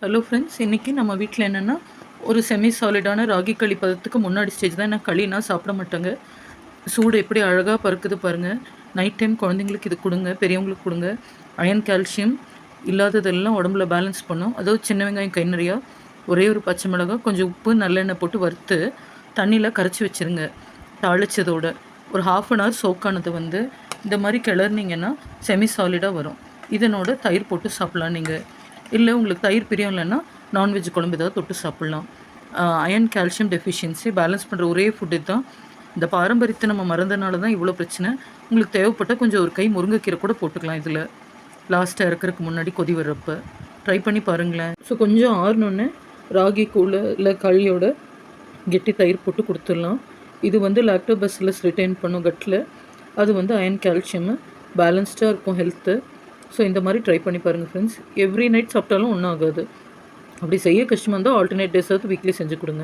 Hello friends, இன்றைக்கி நம்ம வீட்டில் என்னென்னா ஒரு செமி சாலிடான ராகி களி பதத்துக்கு முன்னாடி ஸ்டேஜ் தான். நான் களினா சாப்பிட மாட்டேங்க. சூடு எப்படி அழகாக பறக்குது பாருங்கள். நைட் டைம் குழந்தைங்களுக்கு இது கொடுங்க, பெரியவங்களுக்கு கொடுங்க. அயன் கால்சியம் இல்லாததெல்லாம் உடம்புல பேலன்ஸ் பண்ணும். அதாவது சின்ன வெங்காயம் கை நிறையா, ஒரே ஒரு பச்சை மிளகாய், கொஞ்சம் உப்பு, நல்லெண்ணெய் போட்டு வறுத்து தண்ணியில் கரைச்சி வச்சுருங்க. தாளித்ததோட ஒரு ½ அன் ஹவர் சோக்கானது வந்து இந்த மாதிரி கிளறினீங்கன்னா செமி சாலிடாக வரும். இதனோட தயிர் போட்டு சாப்பிட்லாம். நீங்கள் இல்லை உங்களுக்கு தயிர் பிரியம் இல்லைன்னா நான்வெஜ் குழம்பு ஏதாவது தொட்டு சாப்பிட்லாம். அயன் கால்சியம் டெஃபிஷியன்சி பேலன்ஸ் பண்ணுற ஒரே ஃபுட்டு தான். இந்த பாரம்பரியத்தை நம்ம மறந்தனால தான் இவ்வளோ பிரச்சனை. உங்களுக்கு தேவைப்பட்டால் கொஞ்சம் ஒரு கை முருங்கைக்கீரை கூட போட்டுக்கலாம். இதில் லாஸ்ட்டாக இறக்குறதுக்கு முன்னாடி கொதி வர்றப்போ ட்ரை பண்ணி பாருங்களேன். ஸோ கொஞ்சம் ஆறணுன்னு ராகி கூழ் இல்லை களியோட கெட்டி தயிர் போட்டு கொடுத்துடலாம். இது வந்து லாக்டோபசிலஸ் ரிட்டைன் பண்ணும் கட்டில். அது வந்து அயன் கால்சியம் பேலன்ஸ்டாக இருக்கும் ஹெல்த்து. ஸோ இந்த மாதிரி ட்ரை பண்ணி பாருங்கள் ஃப்ரெண்ட்ஸ். எவ்ரி நைட் சாப்பிட்டாலும் ஒன்றும் ஆகாது. அப்படி செய்ய கஷ்டமாக இருந்தால் ஆல்டர்னேட் டேஸாவது வீக்லி செஞ்சு கொடுங்க.